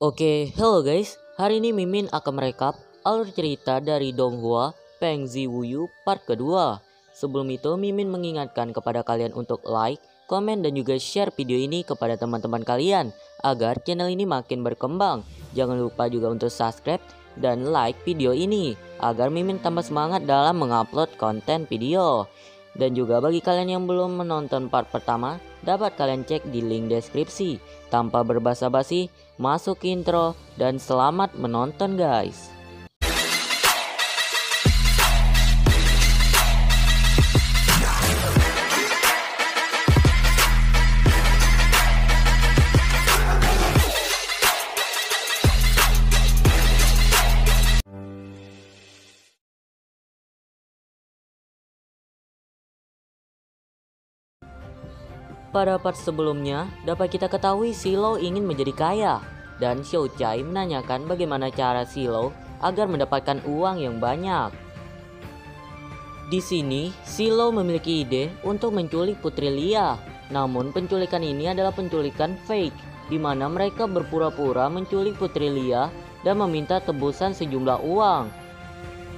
Oke, hello guys. Hari ini Mimin akan merekap alur cerita dari Donghua Feng Ziwuyu part kedua. Sebelum itu, Mimin mengingatkan kepada kalian untuk like, komen, dan juga share video ini kepada teman-teman kalian agar channel ini makin berkembang. Jangan lupa juga untuk subscribe dan like video ini agar Mimin tambah semangat dalam mengupload konten video. Dan juga bagi kalian yang belum menonton part pertama, dapat kalian cek di link deskripsi. Tanpa berbasa-basi, masuk ke intro dan selamat menonton guys. Pada part sebelumnya, dapat kita ketahui Silo ingin menjadi kaya, dan Xiao Chai menanyakan bagaimana cara Silo agar mendapatkan uang yang banyak. Di sini, Silo memiliki ide untuk menculik Putri Lia, namun penculikan ini adalah penculikan fake, di mana mereka berpura-pura menculik Putri Lia dan meminta tebusan sejumlah uang.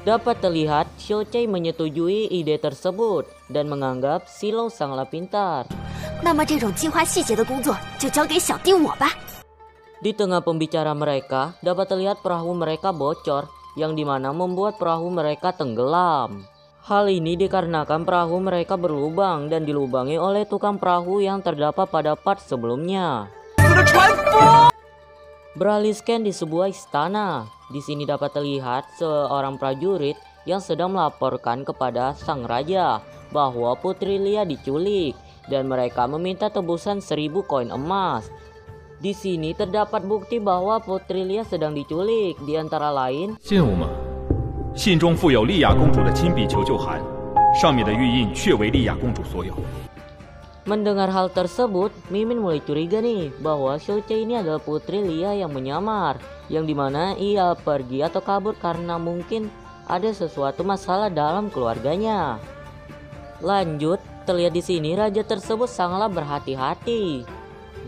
Dapat terlihat Xiao Chai menyetujui ide tersebut dan menganggap Silo sangatlah pintar. 那么这种计划细节的工作就交给小弟我吧。 Di tengah pembicara mereka, dapat terlihat perahu mereka bocor, yang dimana membuat perahu mereka tenggelam. Hal ini dikarenakan perahu mereka berlubang dan dilubangi oleh tukang perahu yang terdapat pada part sebelumnya. Beraliskan di sebuah istana. Di sini dapat terlihat seorang prajurit yang sedang melaporkan kepada sang raja bahwa Putri Lia diculik dan mereka meminta tebusan 1000 koin emas. Di sini terdapat bukti bahwa Putri Lia sedang diculik, di antara lain 信物吗？信中附有丽雅公主的亲笔求救函，上面的玉印确为丽雅公主所有。 Mendengar hal tersebut, Mimin mulai curiga nih bahwa Xiao Chai ini adalah Putri Lia yang menyamar, yang dimana ia pergi atau kabur karena mungkin ada sesuatu masalah dalam keluarganya. Lanjut, terlihat di sini raja tersebut sangatlah berhati-hati.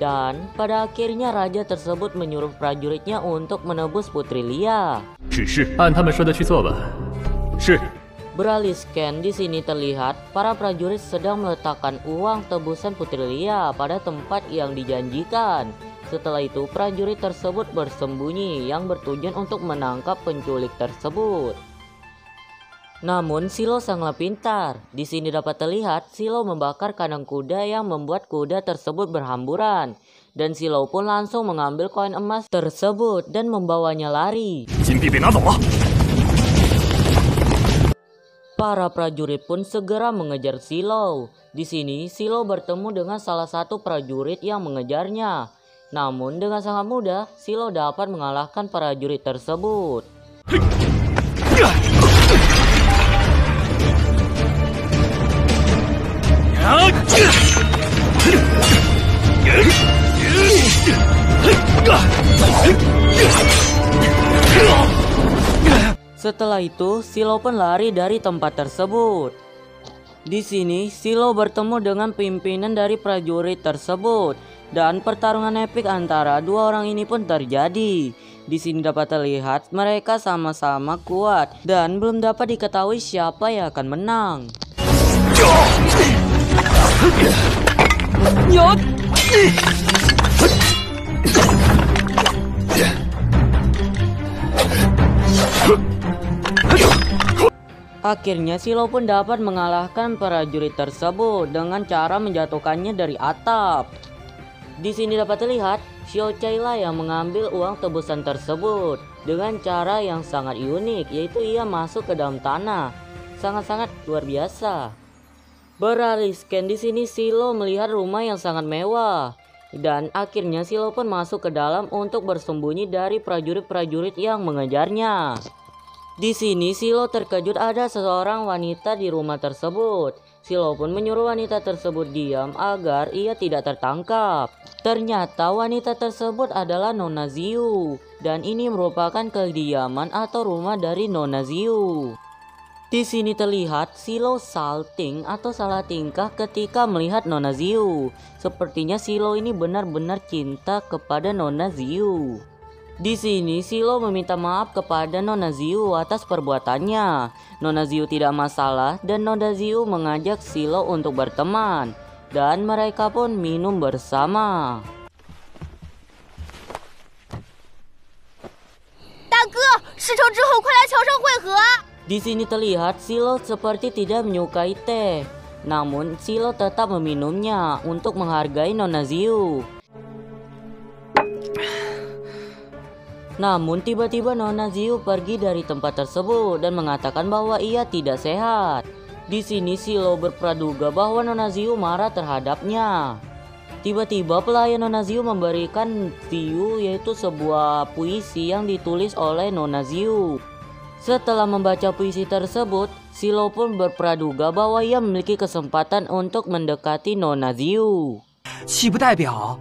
Dan pada akhirnya raja tersebut menyuruh prajuritnya untuk menebus Putri Lia. 只是按他们说的去做吧。是 Beralih scan, di sini terlihat para prajurit sedang meletakkan uang tebusan Putri Lia pada tempat yang dijanjikan. Setelah itu prajurit tersebut bersembunyi yang bertujuan untuk menangkap penculik tersebut. Namun Silo sangat pintar. Di sini dapat terlihat Silo membakar kandang kuda yang membuat kuda tersebut berhamburan. Dan Silo pun langsung mengambil koin emas tersebut dan membawanya lari. 金币被拿走了。 Para prajurit pun segera mengejar Silo. Di sini Silo bertemu dengan salah satu prajurit yang mengejarnya. Namun dengan sangat mudah Silo dapat mengalahkan prajurit tersebut. Setelah itu, Silo pun lari dari tempat tersebut. Di sini, Silo bertemu dengan pimpinan dari prajurit tersebut dan pertarungan epik antara dua orang ini pun terjadi. Di sini dapat terlihat mereka sama-sama kuat dan belum dapat diketahui siapa yang akan menang. Akhirnya Silo pun dapat mengalahkan prajurit tersebut dengan cara menjatuhkannya dari atap. Di sini dapat terlihat Xiao Chai lah yang mengambil uang tebusan tersebut dengan cara yang sangat unik, yaitu ia masuk ke dalam tanah. Sangat-sangat luar biasa. Beralih scan, di sini Silo melihat rumah yang sangat mewah. Dan akhirnya Silo pun masuk ke dalam untuk bersembunyi dari prajurit-prajurit yang mengejarnya. Di sini Silo terkejut ada seorang wanita di rumah tersebut. Silo pun menyuruh wanita tersebut diam agar ia tidak tertangkap. Ternyata wanita tersebut adalah Nona Ziyu, dan ini merupakan kediaman atau rumah dari Nona Ziyu. Di sini terlihat Silo salting atau salah tingkah ketika melihat Nona Ziyu. Sepertinya Silo ini benar-benar cinta kepada Nona Ziyu. Di sini Silo meminta maaf kepada Nona Ziu atas perbuatannya. Nona Ziu tidak masalah dan Nona Ziu mengajak Silo untuk berteman. Dan mereka pun minum bersama. 大哥，事成之后快来桥上汇合。 Di sini terlihat Silo seperti tidak menyukai teh. Namun Silo tetap meminumnya untuk menghargai Nona Ziu. Namun tiba-tiba Nona Ziu pergi dari tempat tersebut dan mengatakan bahwa ia tidak sehat. Di sini Silo berpraduga bahwa Nona Ziu marah terhadapnya. Tiba-tiba pelayan Nona Ziu memberikan Ziu yaitu sebuah puisi yang ditulis oleh Nona Ziu. Setelah membaca puisi tersebut, Silo pun berpraduga bahwa ia memiliki kesempatan untuk mendekati Nona Ziu. 岂不代表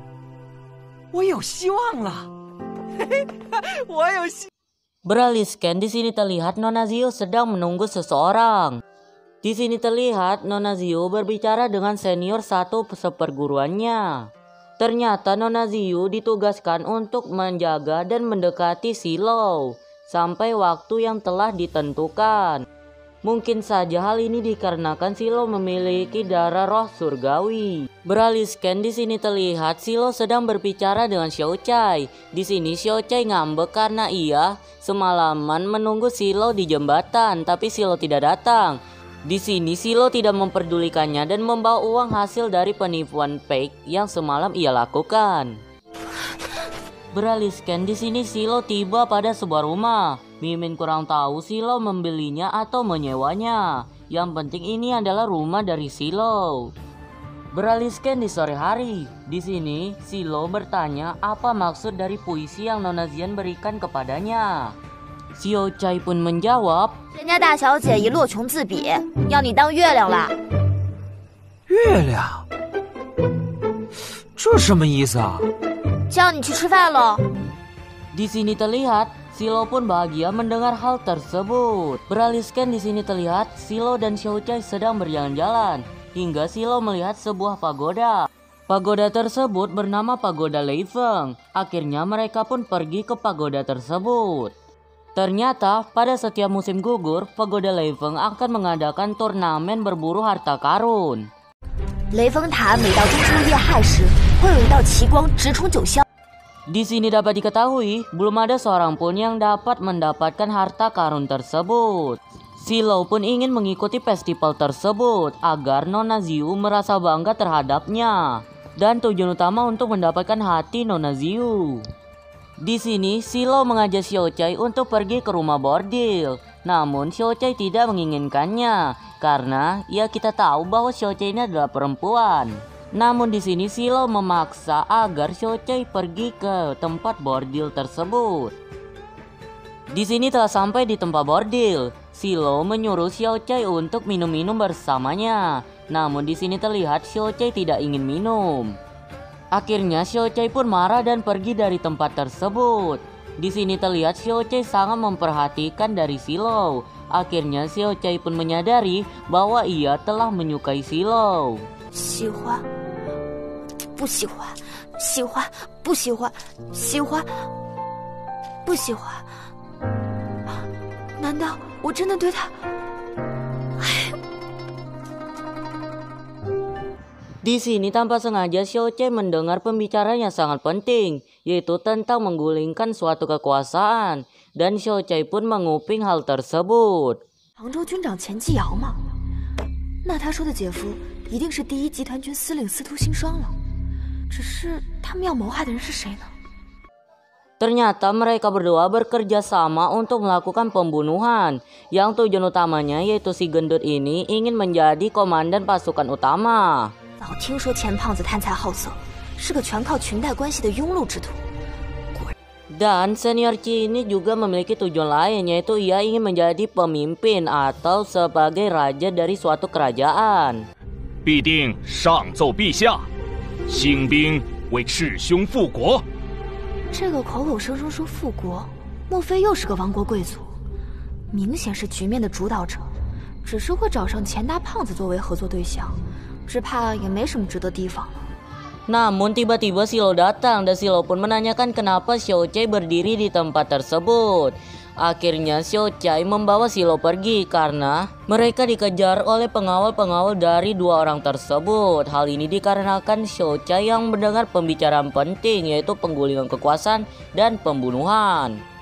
我有希望了？ Beralih scan, di sini terlihat Nona Ziu sedang menunggu seseorang. Di sini terlihat Nona Ziu berbicara dengan senior satu seperguruannya. Ternyata Nona Ziu ditugaskan untuk menjaga dan mendekati Silo sampai waktu yang telah ditentukan. Mungkin saja hal ini dikarenakan Silo memiliki darah roh surgawi. Beralih scan, di sini terlihat Silo sedang berbicara dengan Xiaochai. Di sini Xiaochai ngambek karena ia semalaman menunggu Silo di jembatan, tapi Silo tidak datang. Di sini Silo tidak memperdulikannya dan membawa uang hasil dari penipuan fake yang semalam ia lakukan. Beralih scan, di sini Silo tiba pada sebuah rumah. Mimin kurang tahu Silo membelinya atau menyewanya. Yang penting ini adalah rumah dari Silo. Beralih scan di sore hari. Di sini Silo bertanya apa maksud dari puisi yang Nona Zian berikan kepadanya. Xiaochai pun menjawab, 人家大小姐已落穷自比，要你当月亮啦。月亮？这什么意思啊？ 叫你去吃饭喽。 Di sini terlihat Silo pun bahagia mendengar hal tersebut. Beralih scan, di sini terlihat Silo dan Xiaochai sedang berjalan-jalan hingga Silo melihat sebuah pagoda. Pagoda tersebut bernama Pagoda Leifeng. Akhirnya mereka pun pergi ke pagoda tersebut. Ternyata pada setiap musim gugur, Pagoda Leifeng akan mengadakan turnamen berburu harta karun. 雷峰塔每到中秋夜亥时，会有一道奇光直冲九霄。 Di sini dapat diketahui, belum ada seorang pun yang dapat mendapatkan harta karun tersebut. Silo pun ingin mengikuti festival tersebut agar Nona Ziu merasa bangga terhadapnya. Dan tujuan utama untuk mendapatkan hati Nona Ziu. Di sini Silo mengajak Xiaochai untuk pergi ke rumah bordil. Namun Xiaochai tidak menginginkannya karena ya kita tahu bahwa Xiaochai ini adalah perempuan. Namun di sini Silo memaksa agar Xiaochai pergi ke tempat bordil tersebut. Di sini telah sampai di tempat bordil. Silo menyuruh Xiaochai untuk minum-minum bersamanya. Namun di sini terlihat Xiaochai tidak ingin minum. Akhirnya Xiaochai pun marah dan pergi dari tempat tersebut. Di sini terlihat Xiaochai sangat memperhatikan dari Silo. Akhirnya Xiaochai pun menyadari bahwa ia telah menyukai Silo. 喜欢，不喜欢，喜欢，不喜欢，喜欢，不喜欢。难道我真的对他？ Di sini tanpa sengaja Xiaochai mendengar pembicaraan yang sangat penting, yaitu tentang menggulingkan suatu kekuasaan, dan Xiaochai pun menguping hal tersebut. 杭州军长钱继尧吗？那他说的姐夫一定是第一集团军司令司徒星霜了。只是他们要谋害的人是谁呢？ Ternyata mereka berdua bekerja sama untuk melakukan pembunuhan, yang tujuan utamanya yaitu si gendut ini ingin menjadi komandan pasukan utama. 早听说钱胖子贪财好色，是个全靠裙带关系的庸碌之徒。 Dan senior Qi ini juga memiliki tujuan lain, yaitu ia ingin menjadi pemimpin atau sebagai raja dari suatu kerajaan. 必定上奏陛下，兴兵为弑兄复国。 这个口口声声说复国，莫非又是个亡国贵族？明显是局面的主导者，只是会找上钱大胖子作为合作对象，只怕也没什么值得提防了。Namun tiba-tiba Silo datang dan Silo pun menanyakan kenapa Xiao Chai berdiri di tempat tersebut. Akhirnya Xiao Chai membawa Silo pergi karena mereka dikejar oleh pengawal-pengawal dari dua orang tersebut. Hal ini dikarenakan Xiao Chai yang mendengar pembicaraan penting, yaitu penggulingan kekuasaan dan pembunuhan.